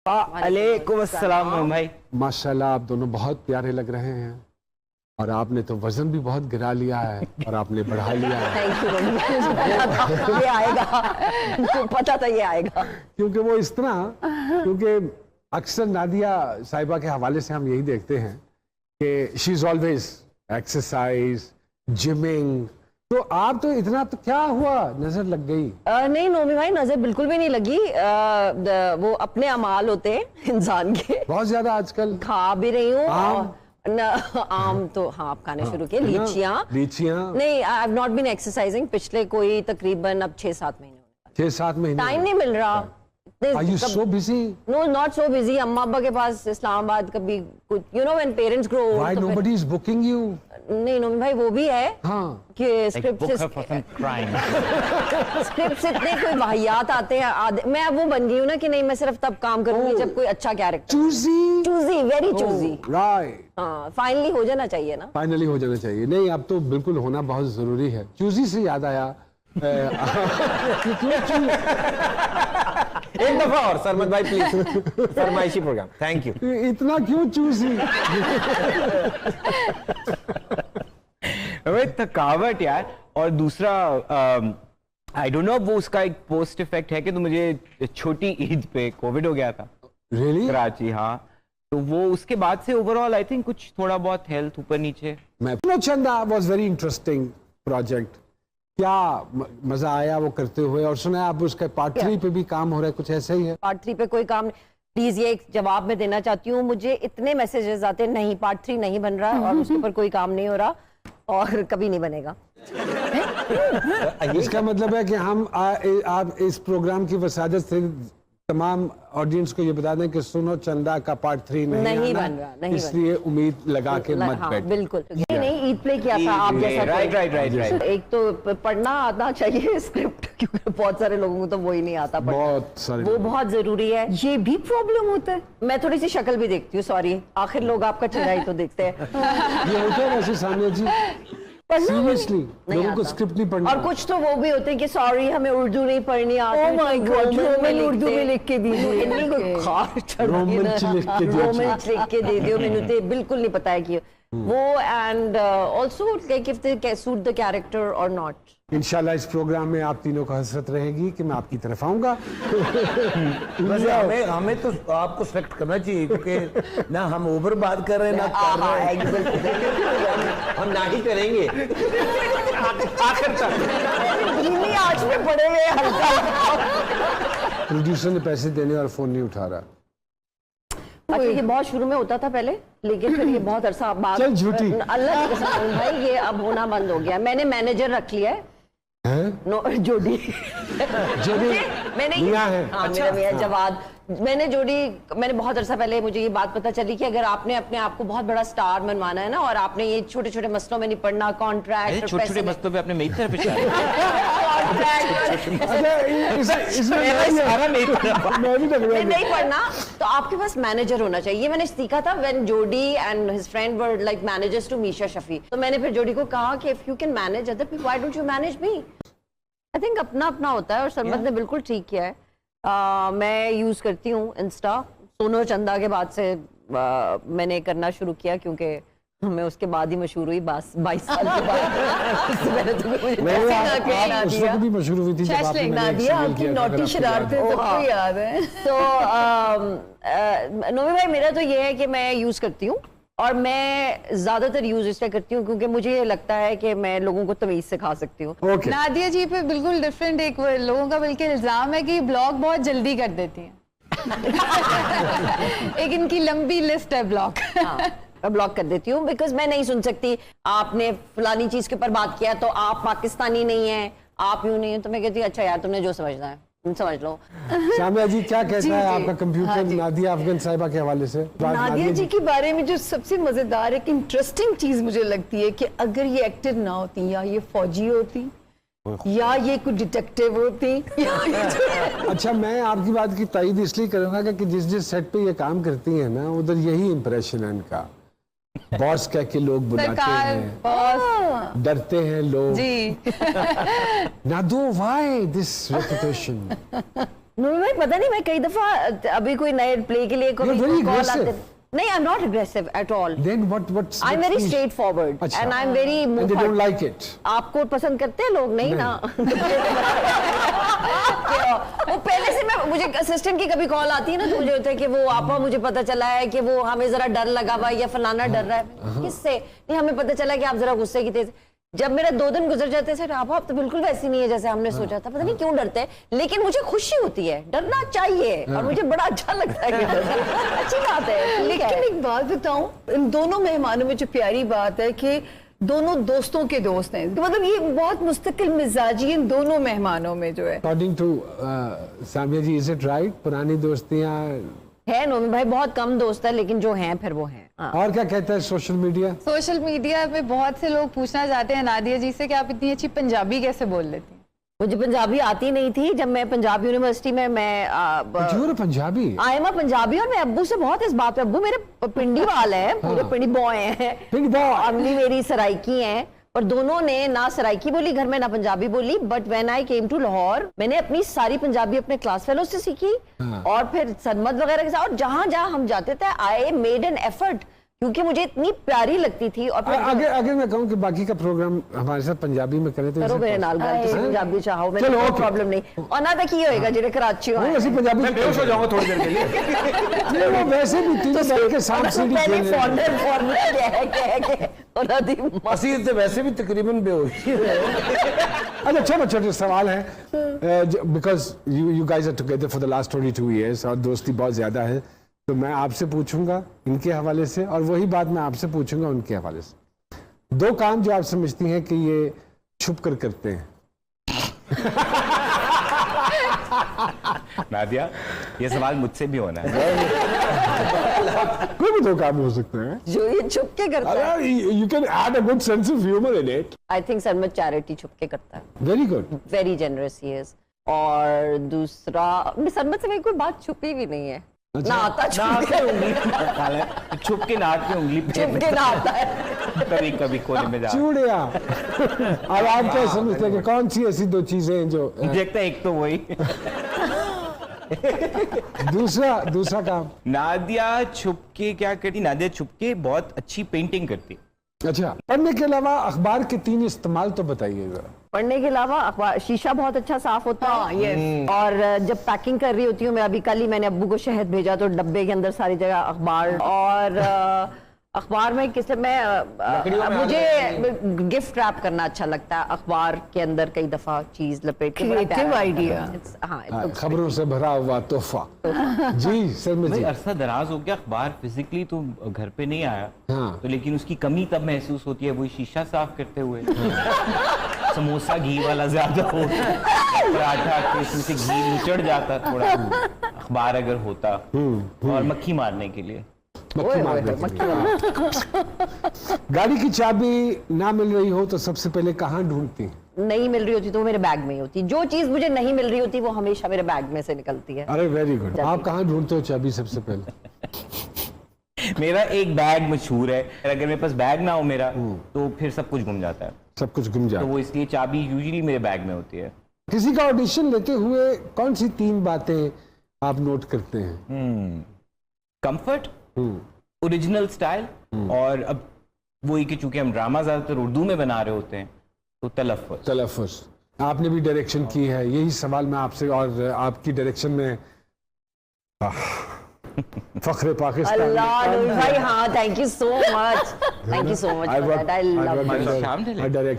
वालेकुम अस्सलाम भाई। माशाल्लाह आप दोनों बहुत प्यारे लग रहे हैं और आपने तो वजन भी बहुत गिरा लिया है और आपने बढ़ा लिया है। थैंक यू, ये आएगा, तो पता था ये आएगा। क्योंकि वो इस तरह, क्योंकि अक्सर नादिया साहिबा के हवाले से हम यही देखते हैं कि she is always exercise, gymming, तो आप तो इतना, तो क्या हुआ, नजर लग गई? नहीं नोमी भाई, नजर बिल्कुल भी नहीं लगी। वो अपने अमाल होते हैं इंसान के। बहुत ज्यादा आजकल खा भी रही हूँ। आम? आम तो हाँ आप खाने शुरू किए। लीचियाँ नहीं, I have not been exercising पिछले कोई तकरीबन अब 6-7 महीने। 6-7 महीने टाइम नहीं मिल रहा। Are you so busy? No, not so busy. अम्मा अब्बा के पास इस्लामाबाद कभी कुछ, you know when parents grow old. Why nobody is booking you? नहीं नोमी भाई वो भी है। हाँ। कि स्क्रिप्ट से इतने कोई वाहियात आते हैं। मैं अब वो बन गई हूँ ना कि नहीं, मैं सिर्फ तब काम करूंगी जब कोई अच्छा character. Choosy, very choosy. Right. हाँ, फाइनली हो जाना चाहिए ना। फाइनली हो जाना चाहिए। नहीं, अब तो बिल्कुल होना बहुत जरूरी है। चूजी से याद आया एक दफा और सरमद भाई प्लीज, फरमाइशी प्रोग्राम। Thank you. इतना क्यों चूजी? थकावट यार, और दूसरा आई डोंट नो वो उसका एक पोस्ट इफेक्ट है कि तो मुझे छोटी ईद पे कोविड हो गया था। Really? कराची, हाँ, तो वो उसके बाद से ओवरऑल आई थिंक कुछ थोड़ा बहुत हेल्थ ऊपर नीचे। मैं चंदा वाज वेरी इंटरेस्टिंग प्रोजेक्ट। क्या मजा आया वो करते हुए? और सुना है आप उसका पार्ट 3 पे भी काम हो रहा है, कुछ ऐसा ही है? पार्ट 3 पे कोई काम नहीं। प्लीज ये एक जवाब मैं देना चाहती हूँ, मुझे इतने मैसेजेस आते नहीं, पार्ट 3 नहीं बन रहा और उसके ऊपर कोई काम नहीं हो रहा और कभी नहीं बनेगा। इसका मतलब है कि हम आप इस प्रोग्राम की वसादत से तमाम ऑडियंस को ये बता दें कि सुनो चंदा का पार्ट 3 नहीं बन रहा, नहीं इसलिए उम्मीद लगा के मत हाँ, बैठ। बिल्कुल नहीं, ईद प्ले किया था आप जैसा। राइट। एक तो पढ़ना आना चाहिए स्क्रिप्ट, क्योंकि बहुत सारे लोगों को तो वो ही नहीं आता पढ़ना। बहुत सारे वो बहुत जरूरी है। ये भी प्रॉब्लम होता है। मैं थोड़ी सी शक्ल भी देखती हूँ, सॉरी, आखिर लोग आपका चेहरा ही तो देखते हैं। ये होता है वैसे सामने जी, सीरियसली लोगों को स्क्रिप्ट नहीं पढ़ना। और कुछ तो वो भी होते हैं कि सॉरी हमें उर्दू नहीं पढ़नी आती। Oh my God, Roman Urdu में लिख के दीजिए। इतनी कोई खार चढ़ गई ना, रोमन लिख के दे दियो। मैंने तो बिल्कुल नहीं पता है कि वो, and also like if they suit the character और नॉट। इंशाल्लाह इस प्रोग्राम में आप तीनों को हसरत रहेगी कि मैं आपकी तरफ आऊंगा। हमें तो आपको सेलेक्ट करना चाहिए, क्योंकि ना हम ओवर बात कर रहे हैं ना कर रहे हैं। हम ना ही करेंगे आखिर तक। आज में पड़े हुए हल्का। प्रोड्यूसर ने पैसे देने और फोन नहीं उठा रहा। अच्छा, ये बहुत शुरू में होता था पहले, लेकिन फिर ये बहुत अरसा बाद, चल झूठी अल्लाह की कसम भाई, ये अब होना बंद हो गया। मैंने मैनेजर रख लिया है। जोड़ी मैंने मियां है। हाँ, मेरा मियां जवाद। मैंने बहुत अरसा पहले मुझे ये बात पता चली कि अगर आपने अपने आप को बहुत बड़ा स्टार मनवाना है ना, और आपने ये छोटे छोटे मसलों में नहीं पढ़ना, कॉन्ट्रैक्ट, छोटे छोटे मसलों पे अपने मेरी तरफ नहीं पढ़ना, तो आपके पास मैनेजर होना चाहिए। ये मैंने सीखा था when Jodi and his friend were like managers to Meesha Shafi. तो मैंने फिर जोडी को कहा कि if you can manage other people, why don't you manage me? I think अपना अपना होता है, और सरमद ने बिल्कुल ठीक किया है। मैं यूज करती हूँ इंस्टा। सोनो चंदा के बाद से मैंने करना शुरू किया, क्योंकि मैं उसके बाद ही मशहूर हुई 22 साल के बाद। उस वक्त भी मशहूर हुई थी जब आपने आपकी नोटी शरारतें सबको याद है। तो नोमी भाई, मेरा तो ये है कि मैं यूज करती हूँ, और मैं ज्यादातर यूज इसलिए करती हूँ क्योंकि मुझे लगता है कि मैं लोगों को तमीज सिखा सकती हूँ। नादिया जी पे बिल्कुल डिफरेंट एक लोगों का बल्कि इल्जाम है कि ब्लॉग बहुत जल्दी कर देती हैं। एक इनकी लंबी लिस्ट है ब्लॉग। मैं ब्लॉक कर देती हूँ, बिकॉज मैं नहीं सुन सकती आपने फलानी चीज के ऊपर बात किया तो आप पाकिस्तानी नहीं है, आप यूं नहीं है। तो मैं कहती हूँ अच्छा यार, तुमने जो समझना है समझ लो। सामिया जी क्या कहता है आपका कंप्यूटर नादिया अफगान साहिबा के हवाले से? नादिया जी के बारे में जो सबसे मजेदार एक इंटरेस्टिंग चीज मुझे लगती है कि अगर ये एक्टर ना होती, या ये फौजी होती, या ये कोई डिटेक्टिव होती, अच्छा, मैं आपकी बात की तायीद इसलिए करूंगा कि जिस जिस सेट पे ये काम करती हैं ना, उधर यही इंप्रेशन है इनका। बॉस कह के लोग बुलाते हैं, डरते हैं लोग जी। नादो, व्हाई दिस रेपुटेशन? नो भाई पता नहीं, मैं कई दफा अभी कोई नए प्ले के लिए कोई You're very कॉल आते aggressive. नहीं, I am not aggressive at all, Then what's I am very straight forward अच्छा। And I am very And they don't like it. आपको पसंद करते हैं लोग? नहीं ना। वो पहले से मैं, मुझे असिस्टेंट की कभी कॉल आती है ना तो मुझे होता है कि वो आपा मुझे पता चला है कि वो हमें जरा डर लगा हुआ है या फलाना डर रहा है। किससे? नहीं, हमें पता चला कि आप जरा गुस्से की तेज। जब मेरा 2 दिन गुजर जाते हैं, आप तो बिल्कुल वैसी नहीं है जैसे हमने सोचा था, पता नहीं क्यों डरते हैं, लेकिन मुझे खुशी होती है, डरना चाहिए और मुझे बड़ा अच्छा लगता है कि डरना अच्छी बात है। लेकिन एक बात बताऊं, इन दोनों मेहमानों में जो प्यारी बात है कि दोनों दोस्तों के दोस्त हैं, तो मतलब ये बहुत मुस्तकिल मिजाजी इन दोनों मेहमानों में जो है। According to Samia ji, is it right? पुरानी दोस्तियां है नोमी भाई, बहुत कम दोस्त है, लेकिन जो हैं फिर वो हैं। हाँ। और क्या कहता है सोशल मीडिया? सोशल मीडिया पे बहुत से लोग पूछना चाहते हैं नादिया जी से कि आप इतनी अच्छी पंजाबी कैसे बोल लेती हैं? मुझे पंजाबी आती नहीं थी। जब मैं पंजाब यूनिवर्सिटी में पंजाबी आई एम पंजाबी, और मैं अब्बू से बहुत इस बात पे, अब्बू मेरे पिंडी वाले हैं, पूरे पिंडी बॉय हैं, पिंडी बॉय। अम्मी मेरी सराइकी हैं, और दोनों ने ना सराइकी बोली घर में ना पंजाबी बोली। But when I came to Lahore, मैंने अपनी सारी पंजाबी अपने क्लास फेलो से सीखी और फिर सनमत वगैरह के साथ, और जहां जहां हम जाते थे आई मेड एन एफर्ट, क्योंकि मुझे इतनी प्यारी लगती थी। और फिर अगर मैं कहूँ कि बाकी का प्रोग्राम हमारे साथ पंजाबी में करें तो करो मेरे नाल गल, तुसीं पंजाबी चाहो, मेरे चलो, कोई okay। प्रॉब्लम नहीं। और ना तो की होएगा जेडे कराची हो नहीं, ऐसी पंजाबी मैं बेहोश हो जाऊंगा थोड़ी देर के लिए। नहीं, वो वैसे भी तीनों बैठ के सांप सीढ़ी पहले खेल रहे हैं। फॉर्मूला कह के ਉਹਨਾਂ ਦੀ ਅਸੀਂ ਤੇ वैसे भी तकरीबन बेहोश ही रहे। अच्छा, छोटे छोटे सवाल है, because you guys are together for the last 22 years और दोस्ती बहुत ज्यादा है, तो मैं आपसे पूछूंगा इनके हवाले से और वही बात मैं आपसे पूछूंगा उनके हवाले से। 2 काम जो आप समझती हैं कि ये छुप कर करते हैं। नादिया, ये सवाल मुझसे भी होना है। कोई भी 2 काम हो सकते हैं। जो ये छुप के करता है, you can add a good sense of humour in it. I think सरमत चैरिटी छुप के करता है, very good. Very generous he is. और दूसरा, सरमत से मेरी कोई बात छुपी भी नहीं है, ना आता छुप के, छुप के नाक की उंगली छुप के ना आता है। कभी कभी कोने में जा चूड़िया। अब आप क्या समझते हैं कि कौन सी ऐसी 2 चीजें हैं जो देखता है? एक तो वही। दूसरा काम? नादिया छुप के क्या करती? नादिया छुप के बहुत अच्छी पेंटिंग करती। अच्छा, पढ़ने के अलावा अखबार के 3 इस्तेमाल तो बताइए जरा। पढ़ने के अलावा अखबार, शीशा बहुत अच्छा साफ होता है। और जब पैकिंग कर रही होती हूँ मैं, अभी कल ही मैंने अब्बू को शहद भेजा तो डब्बे के अंदर सारी जगह अखबार। और अखबार में मुझे गिफ्ट रैप करना अच्छा लगता है, अखबार के अंदर कई दफा चीज लपेट के। Creative idea। हाँ, खबरों से भरा हुआ तोहफा। जी सरमत भाई जी। अरसा दराज हो गया अखबार फिजिकली तो घर पे नहीं आया, हाँ। तो लेकिन उसकी कमी तब महसूस होती है वही शीशा साफ करते हुए। समोसा घी वाला ज्यादा हो, पराठा के उसमें से घी निचड़ जाता थोड़ा, अखबार अगर होता, और मक्खी मारने के लिए। मक्खी मारने के लिए। गाड़ी की चाबी ना मिल रही हो तो सबसे पहले कहाँ ढूंढती हैं? नहीं मिल रही होती तो वो मेरे बैग में ही होती। जो चीज मुझे नहीं मिल रही होती वो हमेशा मेरे बैग में से निकलती है। अरे वेरी गुड। आप कहाँ ढूंढते हो चाबी सबसे पहले? मेरा एक बैग मशहूर है, अगर मेरे पास बैग ना हो मेरा तो फिर सब कुछ गुम जाता है, सब कुछ गुम तो जाता। वो इसलिए चाबी यूजुअली मेरे बैग में होती है। किसी का ऑडिशन लेते हुए कौन सी 3 बातें आप नोट करते हैं? कंफर्ट, ओरिजिनल स्टाइल, और अब वही कि चूंकि हम ड्रामा ज्यादातर उर्दू में बना रहे होते हैं तो तलफ़्फ़ुज़। तलफ़्फ़ुज़। आपने भी डायरेक्शन की है, यही सवाल मैं आपसे, और आपकी डायरेक्शन में फख्रे पाकिस्तान। अल्लाह भाई, हाँ, thank you so much, thank you so much for that, I love शाम ढले। डायरेक्ट